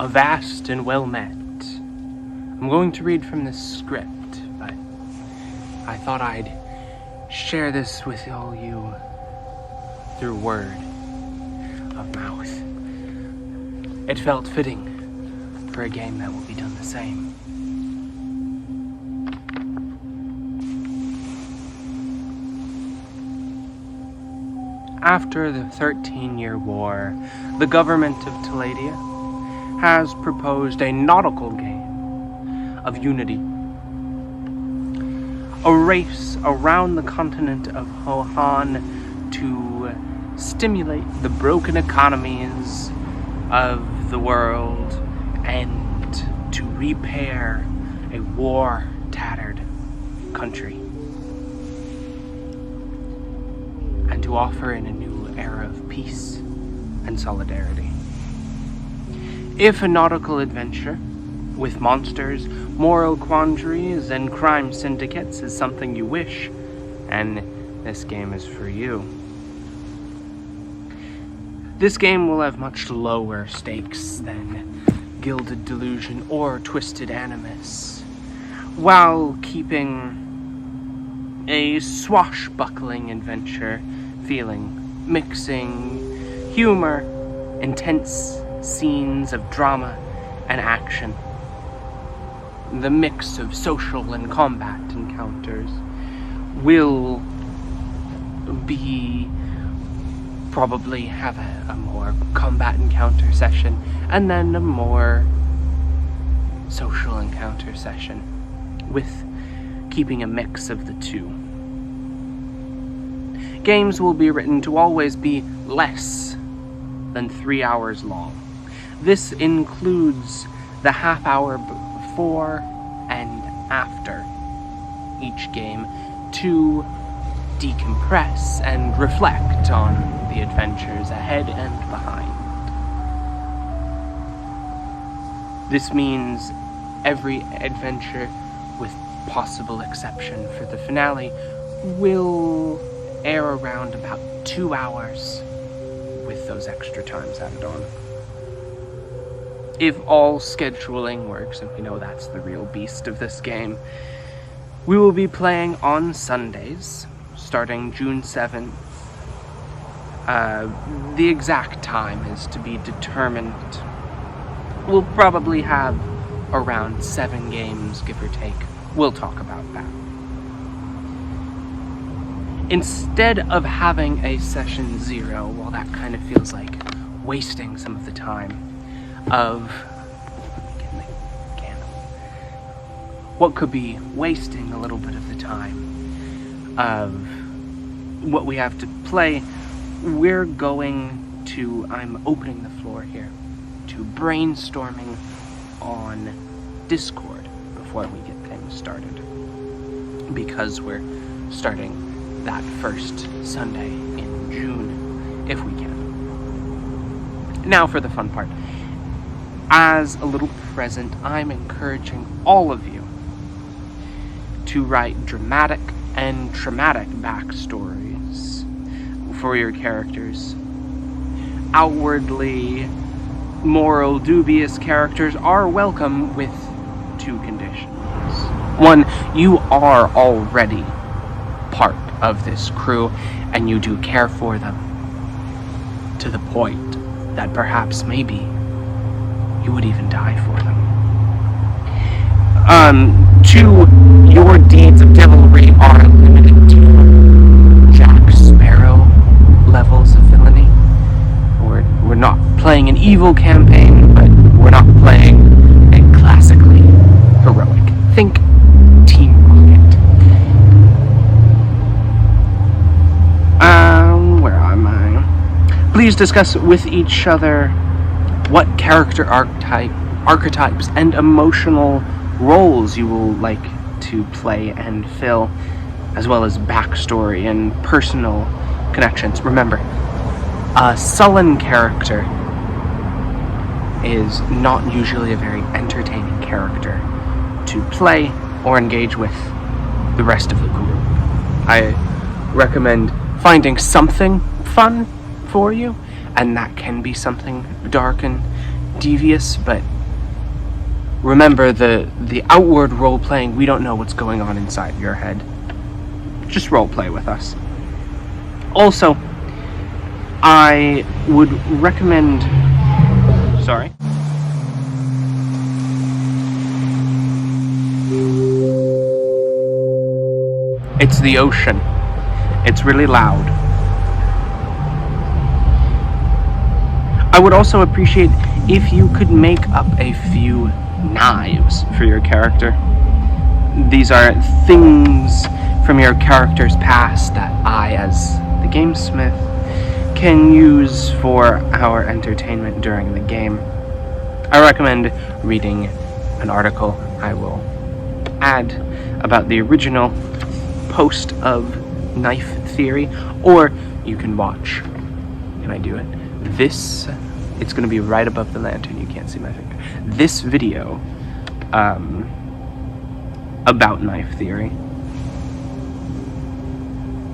a vast and well met. I'm going to read from the script, but I thought I'd share this with all you through word of mouth. It felt fitting for a game that will be done the same. After the 13-year war, the government of Taladia has proposed a nautical game of Unity. A race around the continent of Hohan to stimulate the broken economies of the world and to repair a war-tattered country. And to offer in a new era of peace and solidarity. If a nautical adventure with monsters, moral quandaries, and crime syndicates is something you wish, and this game is for you. This game will have much lower stakes than Gilded Delusion or Twisted Animus, while keeping a swashbuckling adventure feeling, mixing humor, intense scenes of drama and action. The mix of social and combat encounters will be probably have a more combat encounter session and then a more social encounter session, with keeping a mix of the two. Games will be written to always be less than 3 hours long. This includes the half hour before and after each game to decompress and reflect on the adventures ahead and behind. This means every adventure, with possible exception for the finale, will air around about 2 hours with those extra times added on. If all scheduling works, and we know that's the real beast of this game, we will be playing on Sundays, starting June 7th. The exact time is to be determined. We'll probably have around 7 games, give or take. We'll talk about that. Instead of having a session 0, well, that kind of feels like wasting some of the time of what could be wasting a little bit of the time of what we have to play. We're going to, I'm opening the floor here, to brainstorming on Discord before we get things started, because we're starting that first Sunday in June, if we can. Now for the fun part. As a little present, I'm encouraging all of you to write dramatic and traumatic backstories for your characters. Outwardly moral, dubious characters are welcome with 2 conditions. 1, you are already part of this crew, and you do care for them to the point that perhaps maybe you would even die for them. 2, your deeds of devilry are limited to Jack Sparrow levels of villainy. We're not playing an evil campaign, but we're not playing a classically heroic. Think Team Rocket. Where am I? Please discuss with each other what character archetypes and emotional roles you will like to play and fill, as well as backstory and personal connections. Remember, a sullen character is not usually a very entertaining character to play or engage with the rest of the group. I recommend finding something fun for you, and that can be something dark and devious, but remember the outward role-playing, we don't know what's going on inside your head. Just role-play with us. Also, I would recommend... Sorry. It's the ocean. It's really loud. I would also appreciate if you could make up a few knives for your character. These are things from your character's past that I, as the gamesmith, can use for our entertainment during the game. I recommend reading an article I will add about the original post of Knife Theory, or you can watch. Can I do it? It's going to be right above the lantern, you can't see my finger. This video about Knife Theory.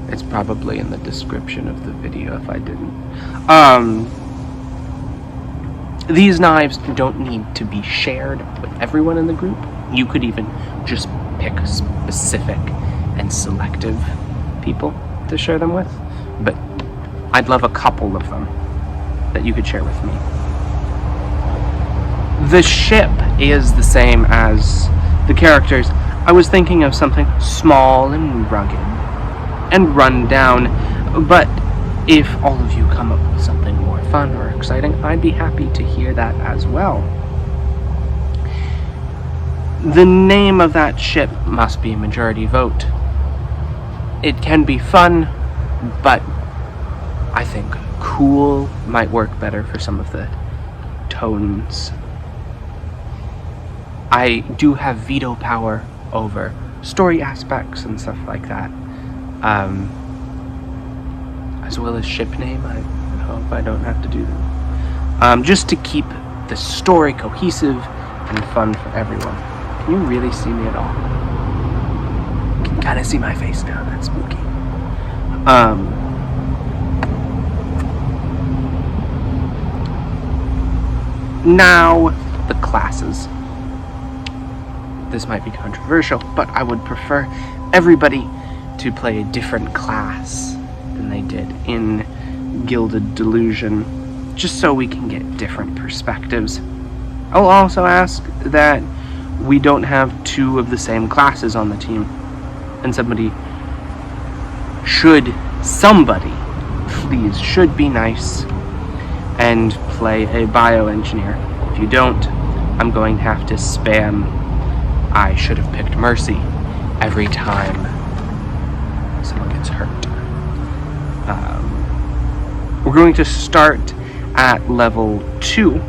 It's probably in the description of the video if I didn't. These knives don't need to be shared with everyone in the group. You could even just pick specific and selective people to share them with, but I'd love a couple of them that you could share with me. The ship is the same as the characters. I was thinking of something small and rugged and run down, but if all of you come up with something more fun or exciting, I'd be happy to hear that as well. The name of that ship must be majority vote. It can be fun, but I think cool might work better for some of the tones. I do have veto power over story aspects and stuff like that. As well as ship name. I hope I don't have to do that. Just to keep the story cohesive and fun for everyone. Can you really see me at all? You can kind of see my face now. That's spooky. Now, the classes. This might be controversial, but I would prefer everybody to play a different class than they did in Gilded Delusion, just so we can get different perspectives. I'll also ask that we don't have two of the same classes on the team, and somebody should be nice and play a bioengineer. If you don't, I'm going to have to spam I should have picked Mercy every time someone gets hurt. We're going to start at level 2.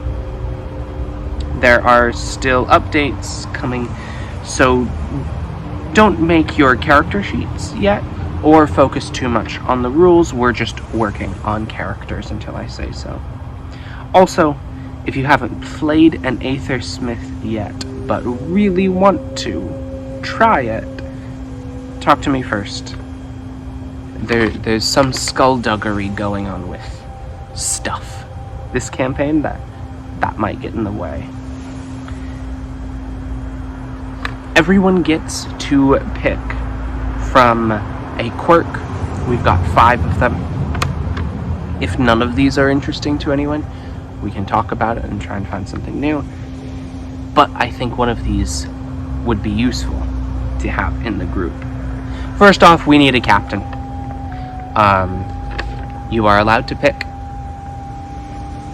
There are still updates coming, so don't make your character sheets yet or focus too much on the rules. We're just working on characters until I say so. Also, if you haven't played an Aether Smith yet, but really want to try it, talk to me first. There's some skullduggery going on with stuff this campaign that might get in the way. Everyone gets to pick from a quirk. We've got 5 of them. If none of these are interesting to anyone, we can talk about it and try and find something new. But I think one of these would be useful to have in the group. First off, we need a captain. You are allowed to pick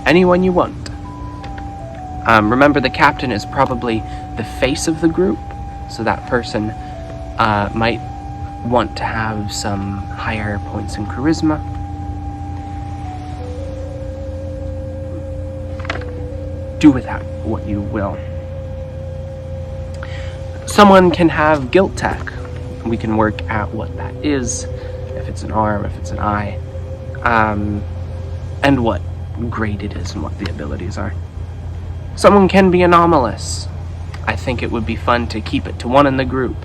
anyone you want. Remember, the captain is probably the face of the group, so that person might want to have some higher points in charisma. Do with that what you will. Someone can have guilt tech. We can work out what that is, if it's an arm, if it's an eye, and what grade it is and what the abilities are. Someone can be anomalous. I think it would be fun to keep it to one in the group,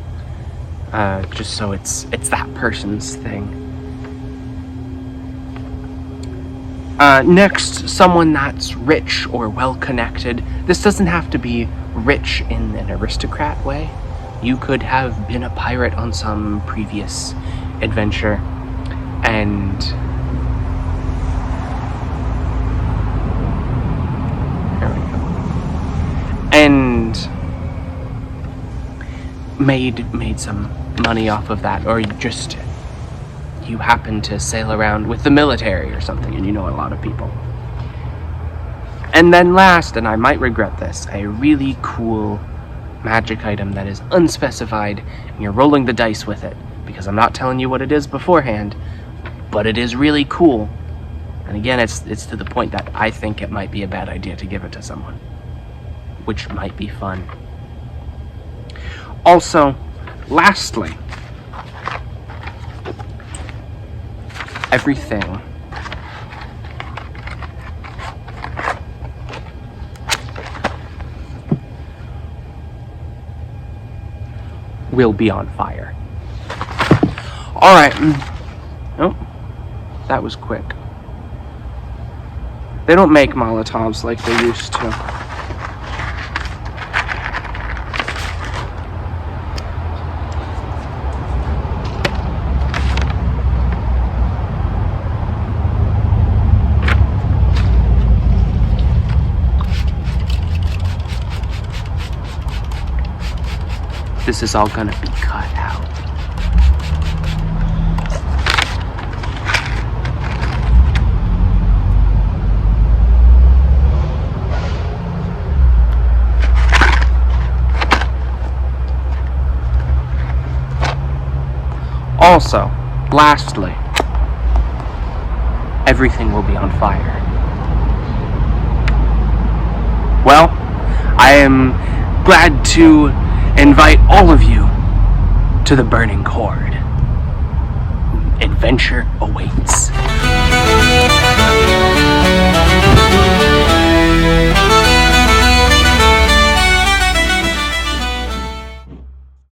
just so it's that person's thing. Next, someone that's rich or well-connected. This doesn't have to be rich in an aristocrat way. You could have been a pirate on some previous adventure, and there we go. And made some money off of that, or you happen to sail around with the military or something, and you know a lot of people. And then last, and I might regret this, a really cool magic item that is unspecified, and you're rolling the dice with it, because I'm not telling you what it is beforehand, but it is really cool. And again, it's to the point that I think it might be a bad idea to give it to someone, which might be fun. Also, lastly, everything will be on fire. Alright. Oh, that was quick. They don't make Molotovs like they used to. This is all gonna be cut out. Also, lastly, everything will be on fire. Well, I am glad to invite all of you to the Burning Chord. Adventure awaits.